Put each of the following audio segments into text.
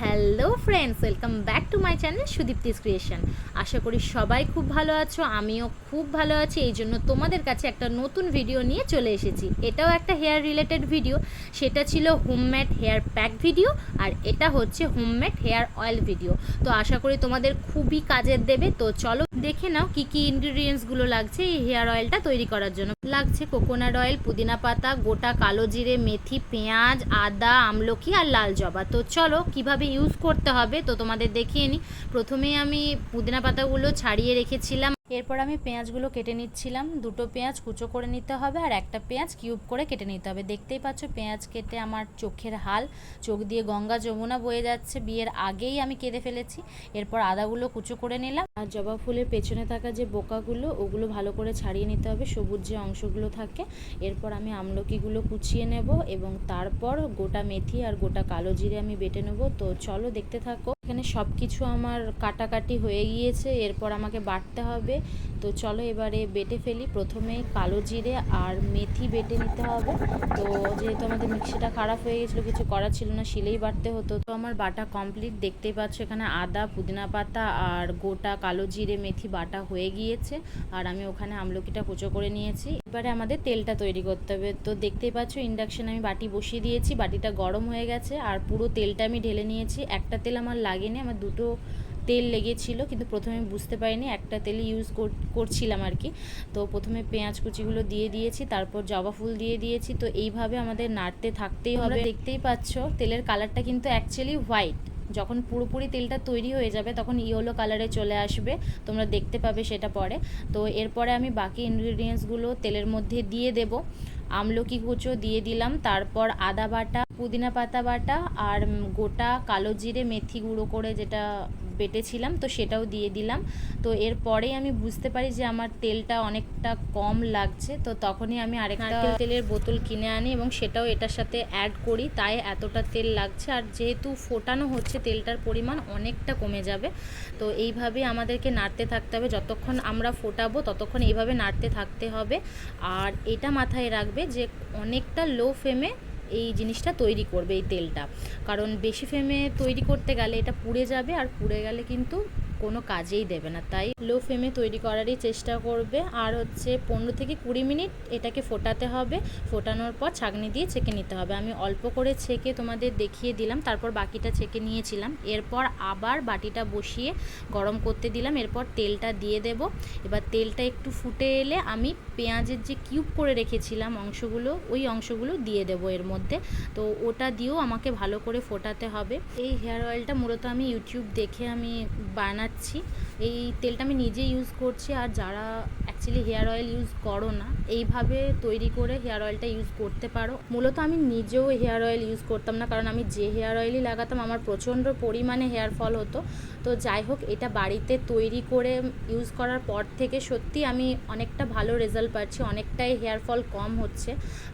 Hello friends, welcome back to my channel Sudipti's creation. আশা করি সবাই খুব ভালো আছো, আমিও খুব ভালো আছি। এই জন্য তোমাদের কাছে একটা নতুন ভিডিও নিয়ে চলে এসেছি। এটাও একটা হেয়ার রিলেটেড ভিডিও। সেটা ছিল হোমমেড হেয়ার প্যাক ভিডিও, আর এটা হচ্ছে হোমমেড হেয়ার অয়েল ভিডিও। তো আশা করি তোমাদের খুবই কাজের দেবে। তো চলো দেখে নাও কী কী ইনগ্রিডিয়েন্টসগুলো লাগছে এই হেয়ার অয়েলটা তৈরি করার জন্য। লাগছে কোকোনাট অয়েল, পুদিনা পাতা, গোটা কালো জিরে, মেথি, পেঁয়াজ, আদা, আমলকি আর লাল জবা। তো চলো কিভাবে ইউজ করতে হবে তো তোমাদের দেখিয়ে নিই। প্রথমেই আমি পুদিনা পাতাগুলো ছাড়িয়ে রেখেছিলাম, এরপর আমি পেঁয়াজগুলো কেটে নিচ্ছিলাম। দুটো পেঁয়াজ কুচো করে নিতে হবে আর একটা পেঁয়াজ কিউব করে কেটে নিতে হবে। দেখতেই পাচ্ছ পেঁয়াজ কেটে আমার চোখের হাল, চোখ দিয়ে গঙ্গা যমুনা বয়ে যাচ্ছে। বিয়ের আগেই আমি কেটে ফেলেছি। এরপর আদাগুলো কুচো করে নিলাম, আর জবা ফুলের পেছনে থাকা যে বোকাগুলো ওগুলো ভালো করে ছাড়িয়ে নিতে হবে, সবুজ যে অংশগুলো থাকে। এরপর আমি আমলকিগুলো কুচিয়ে নেব এবং তারপর গোটা মেথি আর গোটা কালো জিরে আমি বেটে নেব। তো চলো দেখতে থাকো। এখানে সব কিছু আমার কাটাকাটি হয়ে গিয়েছে, এরপর আমাকে বাটতে হবে। তো চলো এবারে বেটে ফেলি। প্রথমে কালো জিরে আর মেথি বেটে নিতে হবে। তো যেহেতু আমাদের মিক্সিটা খারাপ হয়ে গেছিলো, কিছু করা ছিল না, শিলেই বাটতে হতো। তো আমার বাটা কমপ্লিট। দেখতেই পাচ্ছ এখানে আদা, পুদিনা পাতা আর গোটা কালো জিরে মেথি বাটা হয়ে গিয়েছে, আর আমি ওখানে আমলকিটা কুচো করে নিয়েছি। এবারে আমাদের তেলটা তৈরি করতে হবে। তো দেখতেই পাচ্ছ ইন্ডাকশানে আমি বাটি বসিয়ে দিয়েছি, বাটিটা গরম হয়ে গেছে আর পুরো তেলটা আমি ঢেলে নিয়েছি। একটা তেল আমার লাগেনি, আমার দুটো তেল লেগেছিলো, কিন্তু প্রথমে আমি বুঝতে পারিনি, একটা তেলই ইউজ করছিলাম আর কি। তো প্রথমে পেঁয়াজ কুচিগুলো দিয়ে দিয়েছি, তারপর জবা ফুল দিয়ে দিয়েছি। তো এইভাবে আমাদের নাড়তে থাকতেই হবে। দেখতেই পাচ্ছ তেলের কালারটা কিন্তু অ্যাকচুয়ালি হোয়াইট, যখন পুরোপুরি তেলটা তৈরি হয়ে যাবে তখন ইয়েলো কালারে চলে আসবে, তোমরা দেখতে পাবে সেটা পরে। তো এরপরে আমি বাকি ইনগ্রিডিয়েন্টসগুলো তেলের মধ্যে দিয়ে দেব। আমলকি কুচো দিয়ে দিলাম, তারপর আদা বাটা, পুদিনা পাতা বাটা আর গোটা কালো জিরে মেথি গুঁড়ো করে যেটা বেটেছিলাম তো সেটাও দিয়ে দিলাম। তো এরপরেই আমি বুঝতে পারি যে আমার তেলটা অনেকটা কম লাগছে। তো তখনই আমি আরেকটা তেলের বোতল কিনে আনি এবং সেটাও এটার সাথে অ্যাড করি, তাই এতটা তেল লাগছে। আর যেহেতু ফোটানো হচ্ছে তেলটার পরিমাণ অনেকটা কমে যাবে। তো এইভাবেই আমাদেরকে নাড়তে থাকতে হবে, যতক্ষণ আমরা ফোটাবো ততক্ষণ এইভাবে নাড়তে থাকতে হবে। আর এটা মাথায় রাখবে যে অনেকটা লো ফ্লেমে এই জিনিসটা তৈরি করবে এই তেলটা, কারণ বেশি ফ্লেমে তৈরি করতে গেলে এটা পুড়ে যাবে, আর পুড়ে গেলে কিন্তু কোনো কাজেই দেবে না। তাই লো ফ্লেমে তৈরি করারই চেষ্টা করবে। আর হচ্ছে 15 থেকে 20 মিনিট এটাকে ফোটাতে হবে। ফোটানোর পর ছাঁকনি দিয়ে ছেঁকে নিতে হবে। আমি অল্প করে ছেঁকে তোমাদের দেখিয়ে দিলাম, তারপর বাকিটা ছেঁকে নিয়েছিলাম। এরপর আবার বাটিটা বসিয়ে গরম করতে দিলাম, এরপর তেলটা দিয়ে দেব। এবার তেলটা একটু ফুটে এলে আমি পেঁয়াজের যে কিউব করে রেখেছিলাম অংশগুলো, ওই অংশগুলো দিয়ে দেবো এর মধ্যে। তো ওটা দিয়েও আমাকে ভালো করে ফোটাতে হবে। এই হেয়ার অয়েলটা মূলত আমি ইউটিউব দেখে আমি বানাচ্ছি। এই তেলটা আমি নিজে ইউজ করছি, আর যারা অ্যাকচুয়ালি হেয়ার অয়েল ইউজ করো না, এইভাবে তৈরি করে হেয়ার অয়েলটা ইউজ করতে পারো। মূলত আমি নিজেও হেয়ার অয়েল ইউজ করতাম না, কারণ আমি যে হেয়ার অয়েলই লাগাতাম আমার প্রচণ্ড পরিমাণে হেয়ার ফল হতো। তো যাই হোক, এটা বাড়িতে তৈরি করে ইউজ করার পর থেকে সত্যি আমি অনেকটা ভালো রেজাল্ট পাচ্ছি, অনেকটাই হেয়ার ফল কম হচ্ছে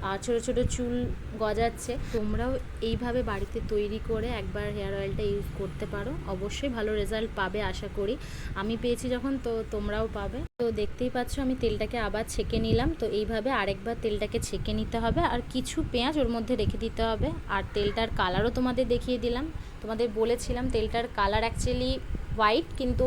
আর ছোটো ছোটো চুল গজাচ্ছে। তোমরাও এইভাবে বাড়িতে তৈরি করে একবার হেয়ার অয়েলটা ইউজ করতে পারো, অবশ্যই ভালো রেজাল্ট পাবে আশা করি। আমি পেয়েছি যখন, তো তোমরাও পাবে। তো দেখতেই পাচ্ছ আমি তেলটাকে আবার ছেঁকে নিলাম। তো এইভাবে আরেকবার তেলটাকে ছেঁকে নিতে হবে, আর কিছু পেঁয়াজ ওর মধ্যে রেখে দিতে হবে। আর তেলটার কালারও তোমাদের দেখিয়ে দিলাম। তোমাদের বলেছিলাম তেলটার কালার অ্যাকচুয়ালি হোয়াইট, কিন্তু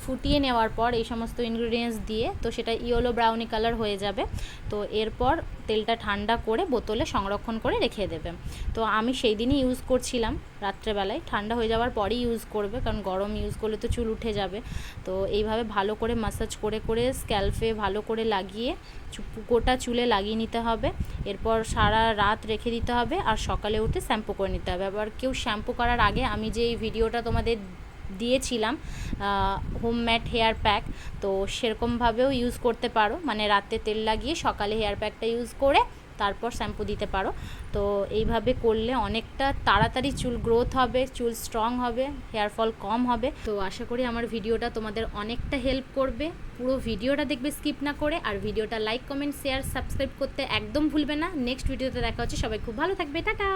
ফুটিয়ে নেওয়ার পর এই সমস্ত ইনগ্রিডিয়েন্টস দিয়ে তো সেটা ইয়েলো ব্রাউনি কালার হয়ে যাবে। তো এরপর তেলটা ঠান্ডা করে বোতলে সংরক্ষণ করে রেখে দেবে। তো আমি সেই দিনই ইউজ করছিলাম রাত্রেবেলায়, ঠান্ডা হয়ে যাওয়ার পরই ইউজ করবে, কারণ গরম ইউজ করলে তো চুল উঠে যাবে। তো এইভাবে ভালো করে ম্যাসাজ করে করে স্ক্যাল্পে ভালো করে লাগিয়ে গোটা চুলে লাগিয়ে নিতে হবে। এরপর সারা রাত রেখে দিতে হবে, আর সকালে উঠে শ্যাম্পু করে নিতে হবে। আবার কেউ শ্যাম্পু করার আগে আমি যে ভিডিওটা তোমাদের দিয়েছিলাম হোমমেড হেয়ার প্যাক, তো সেরকমভাবেও ইউজ করতে পারো, মানে রাতে তেল লাগিয়ে সকালে হেয়ার প্যাকটা ইউজ করে তারপর শ্যাম্পু দিতে পারো। তো এইভাবে করলে অনেকটা তাড়াতাড়ি চুল গ্রোথ হবে, চুল স্ট্রং হবে, হেয়ার ফল কম হবে। তো আশা করি আমার ভিডিওটা তোমাদের অনেকটা হেল্প করবে। পুরো ভিডিওটা দেখবে স্কিপ না করে, আর ভিডিওটা লাইক, কমেন্ট, শেয়ার, সাবস্ক্রাইব করতে একদম ভুলবে না। নেক্সট ভিডিওতে দেখা হচ্ছে। সবাই খুব ভালো থাকবে, টাটা।